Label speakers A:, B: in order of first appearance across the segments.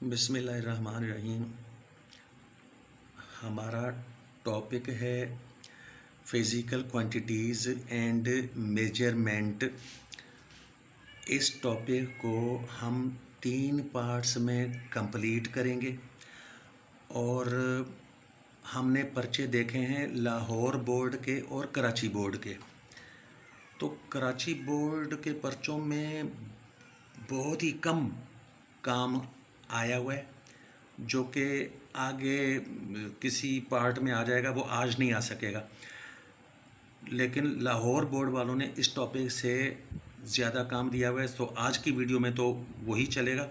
A: बिस्मिल्लाहिर्रहमानिर्रहीम। हमारा टॉपिक है फिज़िकल क्वांटिटीज़ एंड मेजरमेंट। इस टॉपिक को हम 3 पार्ट्स में कंप्लीट करेंगे और हमने पर्चे देखे हैं लाहौर बोर्ड के और कराची बोर्ड के। तो कराची बोर्ड के पर्चों में बहुत ही कम काम आया हुआ है, जो कि आगे किसी पार्ट में आ जाएगा, वो आज नहीं आ सकेगा। लेकिन लाहौर बोर्ड वालों ने इस टॉपिक से ज़्यादा काम दिया हुआ है, तो आज की वीडियो में तो वही चलेगा।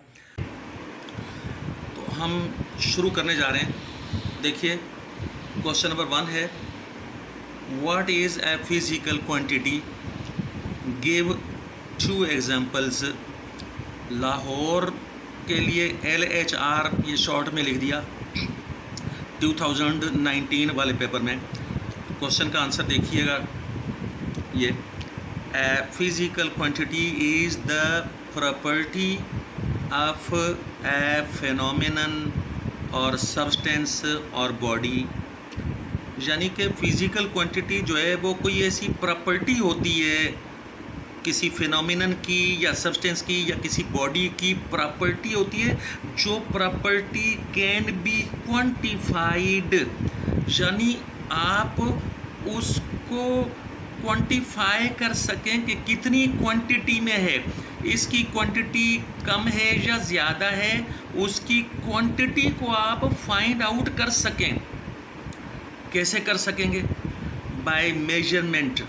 A: तो हम शुरू करने जा रहे हैं। देखिए, क्वेश्चन नंबर 1 है, what is a physical quantity? Give 2 examples. Lahore के लिए LHR ये शॉर्ट में लिख दिया 2019 वाले पेपर में। क्वेश्चन का आंसर देखिएगा, ये physical quantity is the property of A phenomenon और सब्सटेंस और बॉडी। यानी कि फ़िज़िकल क्वांटिटी जो है वो कोई ऐसी प्रॉपर्टी होती है किसी फिनोमिनन की या सब्सटेंस की या किसी बॉडी की प्रॉपर्टी होती है, जो प्रॉपर्टी कैन बी क्वांटिफाइड। यानी आप उसको क्वांटिफाई कर सकें कि कितनी क्वांटिटी में है, इसकी क्वांटिटी कम है या ज़्यादा है, उसकी क्वांटिटी को आप फाइंड आउट कर सकें। कैसे कर सकेंगे? By measurement.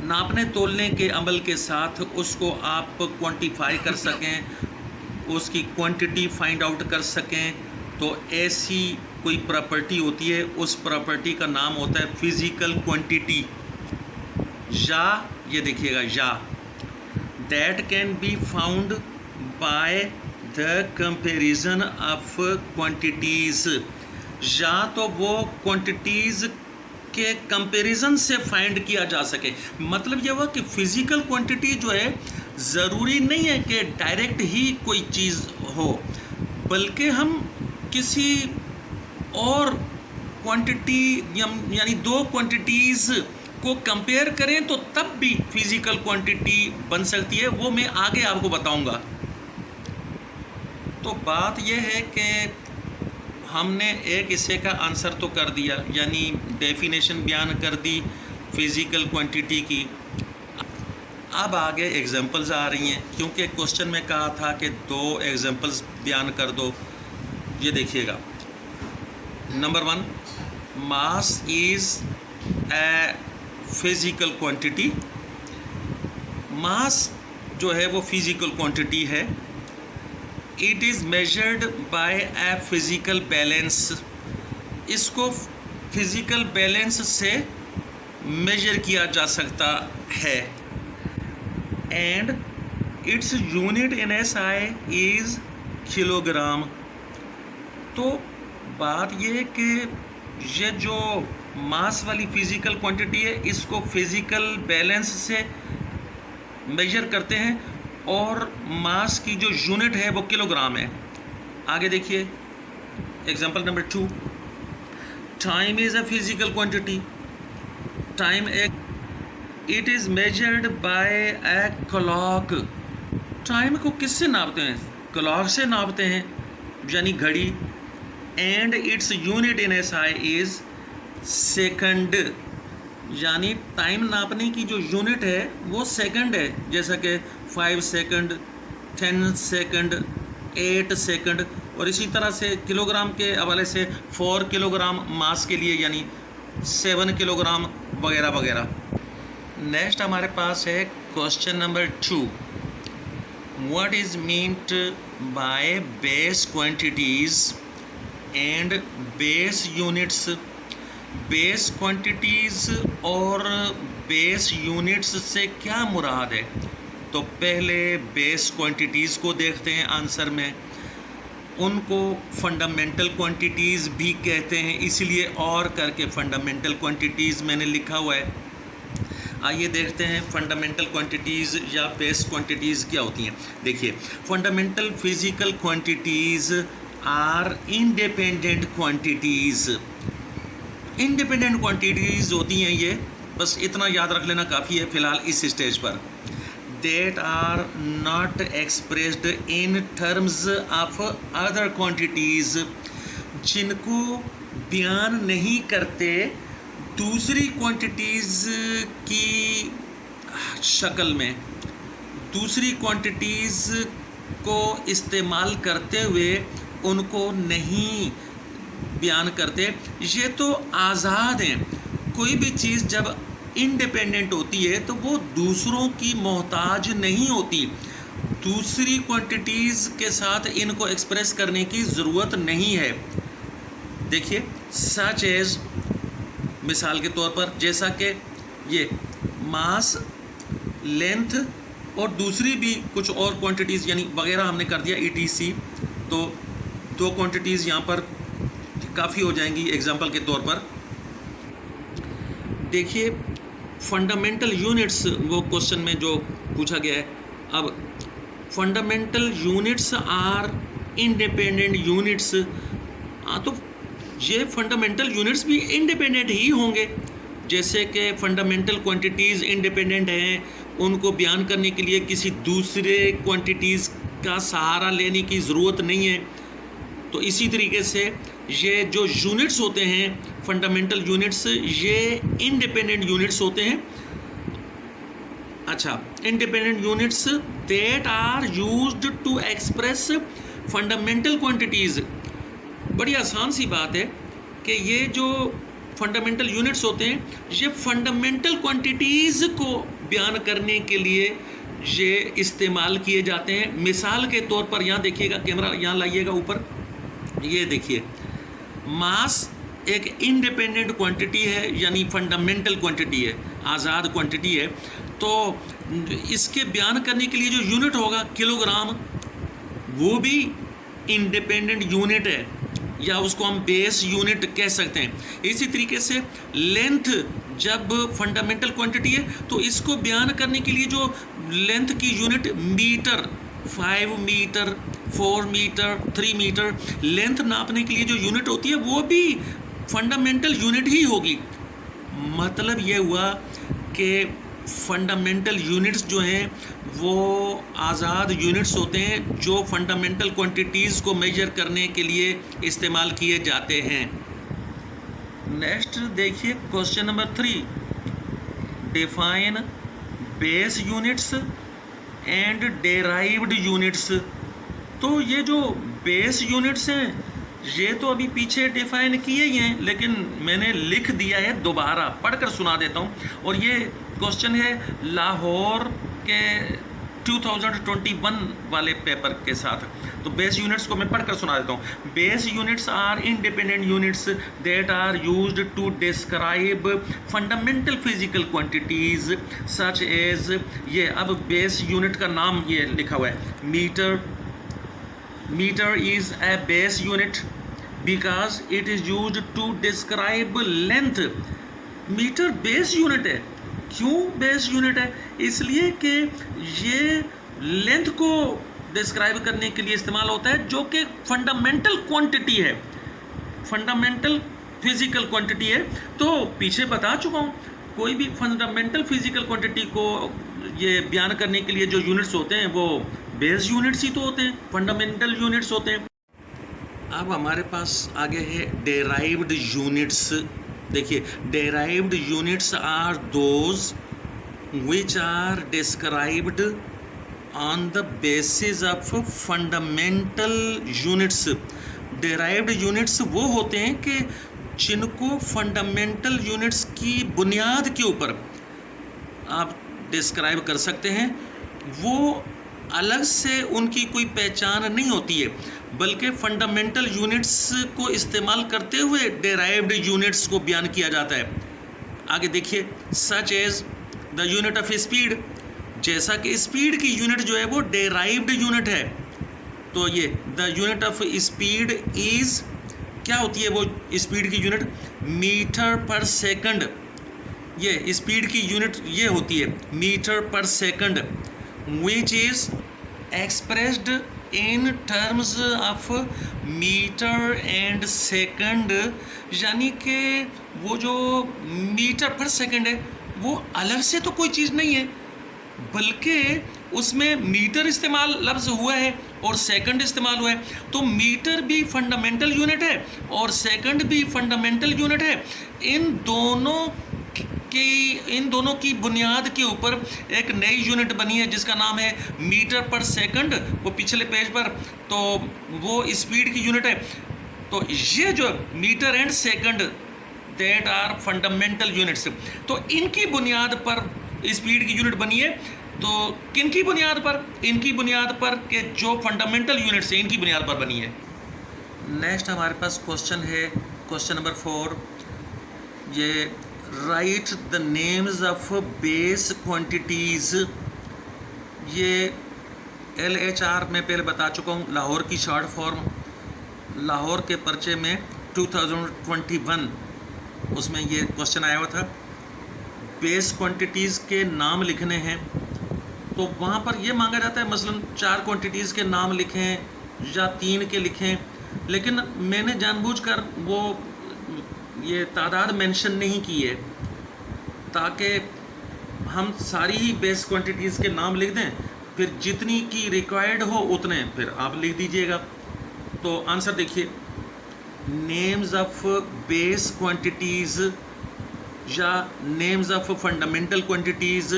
A: नापने तोलने के अमल के साथ उसको आप क्वांटिफाई कर सकें, उसकी क्वांटिटी फाइंड आउट कर सकें। तो ऐसी कोई प्रॉपर्टी होती है, उस प्रॉपर्टी का नाम होता है फिज़िकल क्वांटिटी। या ये देखिएगा, या that can be found by the comparison of quantities. या तो वो क्वांटिटीज़ के कंपैरिजन से फाइंड किया जा सके। मतलब यह हुआ कि फ़िज़िकल क्वांटिटी जो है ज़रूरी नहीं है कि डायरेक्ट ही कोई चीज़ हो, बल्कि हम किसी और क्वांटिटी यानी 2 क्वांटिटीज़ को कंपेयर करें तो तब भी फ़िज़िकल क्वांटिटी बन सकती है। वो मैं आगे आपको बताऊंगा। तो बात यह है कि हमने एक हिस्से का आंसर तो कर दिया, यानी डेफिनेशन बयान कर दी फिज़िकल क्वांटिटी की। अब आगे एग्जांपल्स आ रही हैं, क्योंकि क्वेश्चन में कहा था कि 2 एग्जांपल्स बयान कर दो। ये देखिएगा, number 1, mass is a physical quantity. Mass जो है वो फिज़िकल क्वांटिटी है। It is measured by a physical balance. इसको फिज़िकल बैलेंस से मेजर किया जा सकता है। And its unit in SI is kilogram. तो बात यह है कि ये जो मास वाली फ़िज़िकल क्वांटिटी है, इसको फिज़िकल बैलेंस से मेजर करते हैं और मास की जो यूनिट है वो किलोग्राम है। आगे देखिए, example number 2, time is a physical quantity. Time it is measured by a clock. Time को किससे नापते हैं? क्लॉक से नापते हैं, यानी घड़ी। And its unit in SI is second. यानी टाइम नापने की जो यूनिट है वो सेकंड है, जैसा कि 5 सेकंड, 10 सेकंड, 8 सेकंड। और इसी तरह से किलोग्राम के हवाले से 4 किलोग्राम मास के लिए, यानी 7 किलोग्राम वगैरह वगैरह। नेक्स्ट हमारे पास है question number 2, what is meant by base quantities and base units? Base quantities और बेस यूनिट्स से क्या मुराद है? तो पहले बेस क्वांटिटीज़ को देखते हैं आंसर में। उनको फंडामेंटल क्वांटिटीज़ भी कहते हैं, इसलिए और करके फंडामेंटल क्वांटिटीज़ मैंने लिखा हुआ है। आइए देखते हैं फंडामेंटल क्वांटिटीज़ या बेस क्वांटिटीज़ क्या होती हैं। देखिए, fundamental physical quantities are independent quantities. Independent quantities होती हैं ये, बस इतना याद रख लेना काफ़ी है फ़िलहाल इस स्टेज पर। That are not expressed in terms of other quantities, जिनको बयान नहीं करते दूसरी क्वांटिटीज़ की शक्ल में, दूसरी क्वांटिटीज़ को इस्तेमाल करते हुए उनको नहीं बयान करते। ये तो आज़ाद हैं। कोई भी चीज़ जब इंडिपेंडेंट होती है तो वो दूसरों की मोहताज नहीं होती, दूसरी क्वांटिटीज़ के साथ इनको एक्सप्रेस करने की ज़रूरत नहीं है। देखिए, सच एज, मिसाल के तौर पर जैसा कि ये मास, लेंथ और दूसरी भी कुछ और क्वांटिटीज़ यानी वगैरह हमने कर दिया ETC, तो दो क्वांटिटीज़ यहाँ पर काफ़ी हो जाएंगी एग्जांपल के तौर पर। देखिए, फंडामेंटल यूनिट्स वो क्वेश्चन में जो पूछा गया है। अब fundamental units are independent units, तो ये फंडामेंटल यूनिट्स भी इंडिपेंडेंट ही होंगे। जैसे कि फंडामेंटल क्वांटिटीज़ इंडिपेंडेंट हैं, उनको बयान करने के लिए किसी दूसरे क्वांटिटीज़ का सहारा लेने की ज़रूरत नहीं है। तो इसी तरीके से ये जो यूनिट्स होते हैं फंडामेंटल यूनिट्स, ये इंडिपेंडेंट यूनिट्स होते हैं। अच्छा, independent units that are used to express fundamental quantities. बड़ी आसान सी बात है कि ये जो फंडामेंटल यूनिट्स होते हैं ये फंडामेंटल क्वांटिटीज़ को बयान करने के लिए ये इस्तेमाल किए जाते हैं। मिसाल के तौर पर यहाँ देखिएगा, कैमरा यहाँ लाइएगा ऊपर, ये देखिए, मास एक इंडिपेंडेंट क्वांटिटी है यानी फंडामेंटल क्वांटिटी है, आज़ाद क्वांटिटी है। तो इसके बयान करने के लिए जो यूनिट होगा किलोग्राम, वो भी इंडिपेंडेंट यूनिट है या उसको हम बेस यूनिट कह सकते हैं। इसी तरीके से लेंथ जब फंडामेंटल क्वांटिटी है तो इसको बयान करने के लिए जो लेंथ की unit metre, 5 metre, 4 metre, 3 metre, length नापने के लिए जो यूनिट होती है वो भी फंडामेंटल यूनिट ही होगी। मतलब ये हुआ कि फंडामेंटल यूनिट्स जो हैं वो आज़ाद यूनिट्स होते हैं जो फंडामेंटल क्वांटिटीज़ को मेजर करने के लिए इस्तेमाल किए जाते हैं। नेक्स्ट देखिए question number 3, define base units and derived units. तो ये जो बेस यूनिट्स हैं ये तो अभी पीछे डिफाइन किए ही हैं, लेकिन मैंने लिख दिया है, दोबारा पढ़कर सुना देता हूँ। और ये क्वेश्चन है लाहौर के 2021 वाले पेपर के साथ। तो बेस यूनिट्स को मैं पढ़कर सुना देता हूँ। Base units are independent units that are used to describe fundamental physical quantities such as, ये अब बेस यूनिट का नाम ये लिखा हुआ है, metre. Metre is a base unit because it is used to describe length। Metre base unit है। क्यों बेस यूनिट है? इसलिए कि ये लेंथ को डिस्क्राइब करने के लिए इस्तेमाल होता है जो कि फंडामेंटल क्वांटिटी है, फंडामेंटल फिजिकल क्वांटिटी है। तो पीछे बता चुका हूँ, कोई भी फंडामेंटल फिजिकल क्वांटिटी को ये बयान करने के लिए जो यूनिट्स होते हैं वो बेस यूनिट्स ही तो होते हैं, फंडामेंटल यूनिट्स होते हैं। अब हमारे पास आगे है डेराइव्ड यूनिट्स। देखिए, derived units are those which are described on the basis of fundamental units. Derived units वो होते हैं कि जिनको फंडामेंटल यूनिट्स की बुनियाद के ऊपर आप डिस्क्राइब कर सकते हैं। वो अलग से उनकी कोई पहचान नहीं होती है, बल्कि फंडामेंटल यूनिट्स को इस्तेमाल करते हुए डेराइव्ड यूनिट्स को बयान किया जाता है। आगे देखिए, such as the unit of speed, जैसा कि स्पीड की यूनिट जो है वो डेराइव्ड यूनिट है। तो ये the unit of speed is, क्या होती है वो स्पीड की यूनिट? Metre per second. ये स्पीड की यूनिट ये होती है metre per second, which is expressed in terms of metre and second. यानी कि वो जो मीटर पर सेकंड है वो अलग से तो कोई चीज़ नहीं है, बल्कि उसमें मीटर इस्तेमाल लफ्ज़ हुआ है और सेकंड इस्तेमाल हुआ है। तो मीटर भी फंडामेंटल यूनिट है और सेकंड भी फंडामेंटल यूनिट है। इन दोनों की बुनियाद के ऊपर एक नई यूनिट बनी है जिसका नाम है मीटर पर सेकंड, वो पिछले पेज पर, तो वो स्पीड की यूनिट है। तो ये जो metre and second that are fundamental units, तो इनकी बुनियाद पर स्पीड की यूनिट बनी है। तो किन की बुनियाद पर? इनकी बुनियाद पर कि जो फंडामेंटल यूनिट्स हैं इनकी बुनियाद पर बनी है। नेक्स्ट हमारे पास क्वेश्चन है, क्वेश्चन नंबर 4, ये right the names of base quantities. ये LHR में पहले बता चुका हूँ, लाहौर की शॉर्ट फॉर्म। लाहौर के पर्चे में 2021 उसमें ये क्वेश्चन आया हुआ था, बेस क्वांटिटीज़ के नाम लिखने हैं। तो वहाँ पर ये मांगा जाता है मसलन 4 क्वांटिटीज़ के नाम लिखें या 3 के लिखें, लेकिन मैंने जानबूझकर वो ये तादाद मेंशन नहीं की है ताकि हम सारी ही बेस क्वांटिटीज़ के नाम लिख दें, फिर जितनी की रिक्वायर्ड हो उतने फिर आप लिख दीजिएगा। तो आंसर देखिए, नेम्स ऑफ बेस क्वांटिटीज़ या नेम्स ऑफ फंडामेंटल क्वांटिटीज़,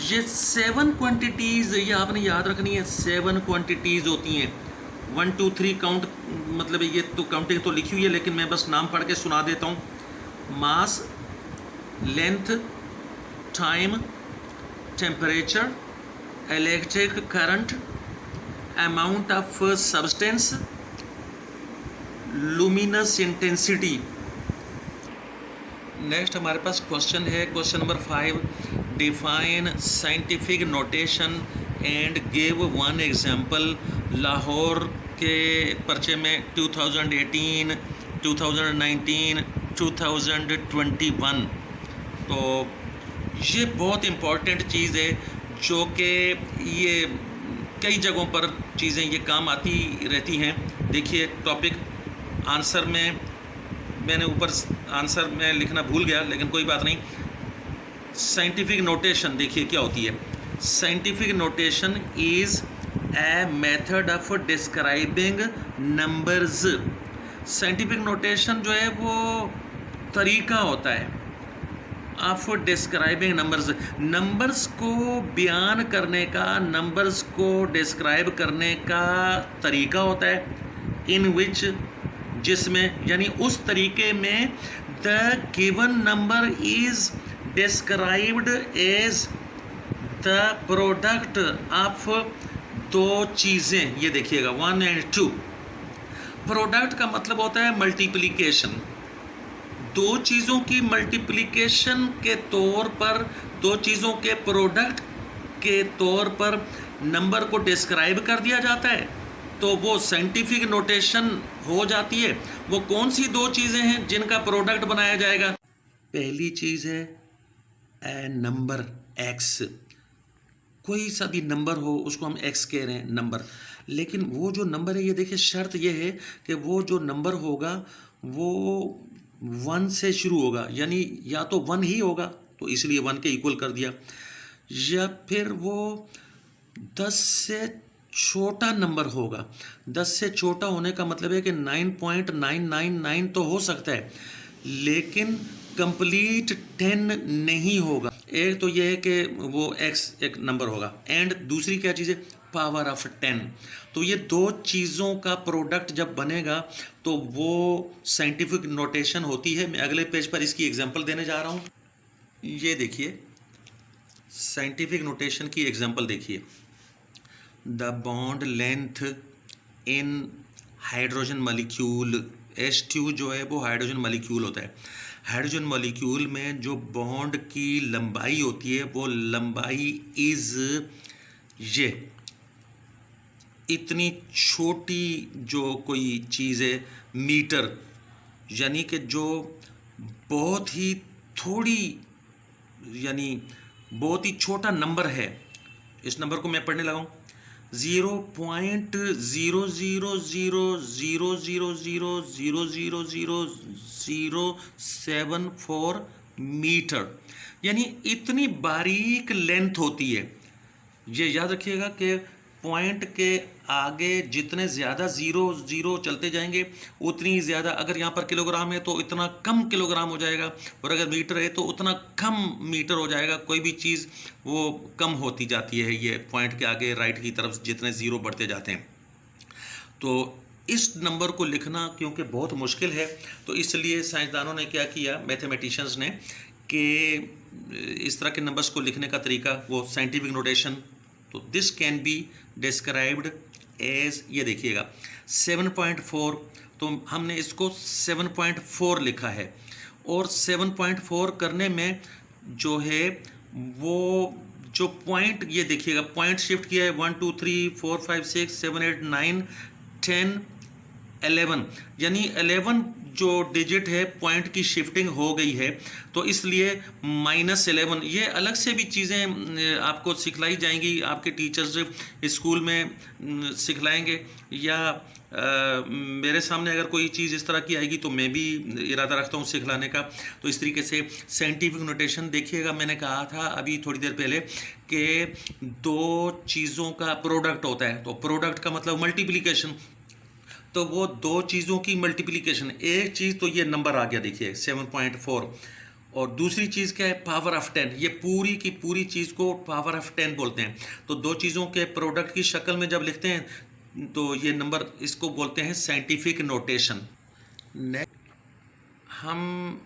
A: ये 7 क्वांटिटीज़ ये आपने याद रखनी है। 7 क्वांटिटीज़ होती हैं, 1 2 3 काउंट, मतलब ये तो काउंटिंग तो लिखी हुई है लेकिन मैं बस नाम पढ़ के सुना देता हूँ। Mass, length, time, temperature, electric current, amount of substance, luminous intensity. Next हमारे पास क्वेश्चन है, question number 5, define scientific notation and give one example. Lahore के पर्चे में 2018, 2019, 2021। तो ये बहुत इम्पॉर्टेंट चीज़ है जो कि ये कई जगहों पर चीज़ें ये काम आती रहती हैं। देखिए टॉपिक आंसर में मैंने ऊपर आंसर में लिखना भूल गया, लेकिन कोई बात नहीं। साइंटिफिक नोटेशन देखिए क्या होती है। Scientific notation is a method of describing numbers. Scientific notation जो है वो तरीका होता है ऑफ डिस्क्राइबिंग नंबर्स, नंबर्स को बयान करने का, नंबर्स को डिस्क्राइब करने का तरीका होता है। इन विच, जिसमें, यानी उस तरीके में the given number is described as the product of 2 चीज़ें। ये देखिएगा 1 और 2। प्रोडक्ट का मतलब होता है मल्टीप्लिकेशन, 2 चीज़ों की मल्टीप्लिकेशन के तौर पर, 2 चीज़ों के प्रोडक्ट के तौर पर नंबर को डिस्क्राइब कर दिया जाता है, तो वो साइंटिफिक नोटेशन हो जाती है। वो कौन सी 2 चीज़ें हैं जिनका प्रोडक्ट बनाया जाएगा? पहली चीज़ है ए नंबर एक्स। कोई सा भी नंबर हो उसको हम एक्स कह रहे हैं, नंबर। लेकिन वो जो नंबर है, ये देखिए शर्त ये है कि वो जो नंबर होगा वो 1 से शुरू होगा, यानी या तो 1 ही होगा तो इसलिए 1 के इक्वल कर दिया, या फिर वो 10 से छोटा नंबर होगा। 10 से छोटा होने का मतलब है कि 9.999 तो हो सकता है, लेकिन कंप्लीट 10 नहीं होगा। एक तो ये है कि वो एक्स एक नंबर होगा, एंड दूसरी क्या चीज़ है? Power of 10। तो ये 2 चीज़ों का प्रोडक्ट जब बनेगा तो वो साइंटिफिक नोटेशन होती है। मैं अगले पेज पर इसकी एग्जांपल देने जा रहा हूँ। ये देखिए साइंटिफिक नोटेशन की एग्जांपल देखिए। The bond length in hydrogen molecule, H2 जो है वो हाइड्रोजन मॉलिक्यूल होता है। हाइड्रोजन मॉलिक्यूल में जो बॉन्ड की लंबाई होती है वो लंबाई इज़ ये इतनी छोटी जो कोई चीज़ है मीटर, यानी कि जो बहुत ही थोड़ी यानी बहुत ही छोटा नंबर है, इस नंबर को मैं पढ़ने लगा हूँ 0.0000000074 मीटर, यानी इतनी बारीक लेंथ होती है। ये याद रखिएगा कि पॉइंट के आगे जितने ज़्यादा ज़ीरो ज़ीरो चलते जाएंगे उतनी ही ज़्यादा, अगर यहाँ पर किलोग्राम है तो इतना कम किलोग्राम हो जाएगा, और अगर मीटर है तो उतना कम मीटर हो जाएगा। कोई भी चीज़ वो कम होती जाती है ये पॉइंट के आगे राइट की तरफ जितने ज़ीरो बढ़ते जाते हैं। तो इस नंबर को लिखना क्योंकि बहुत मुश्किल है, तो इसलिए साइंसदानों ने क्या किया, मैथमेटिशियंस ने, कि इस तरह के नंबर्स को लिखने का तरीका वो साइंटिफिक नोटेशन। तो this can be described as, ये देखिएगा 7.4, तो हमने इसको 7.4 लिखा है, और 7.4 करने में जो है वो जो पॉइंट, ये देखिएगा पॉइंट शिफ्ट किया है 1 2 3 4 5 6 7 8 9 10 11, यानी 11 जो डिजिट है पॉइंट की शिफ्टिंग हो गई है, तो इसलिए -11। ये अलग से भी चीज़ें आपको सिखलाई जाएंगी, आपके टीचर्स स्कूल में सिखलाएंगे, या मेरे सामने अगर कोई चीज़ इस तरह की आएगी तो मैं भी इरादा रखता हूँ सिखलाने का। तो इस तरीके से साइंटिफिक नोटेशन देखिएगा, मैंने कहा था अभी थोड़ी देर पहले कि दो चीज़ों का प्रोडक्ट होता है, तो प्रोडक्ट का मतलब मल्टीप्लिकेशन, तो वो दो चीज़ों की मल्टीप्लिकेशन, एक चीज़ तो ये नंबर आ गया देखिए 7.4, और दूसरी चीज़ क्या है, पावर ऑफ 10। ये पूरी की पूरी चीज़ को पावर ऑफ 10 बोलते हैं। तो दो चीज़ों के प्रोडक्ट की शक्ल में जब लिखते हैं तो ये नंबर, इसको बोलते हैं साइंटिफिक नोटेशन। हम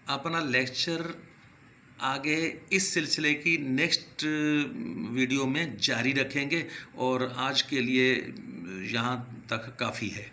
A: अपना लेक्चर आगे इस सिलसिले की नेक्स्ट वीडियो में जारी रखेंगे, और आज के लिए यहाँ तक काफ़ी है।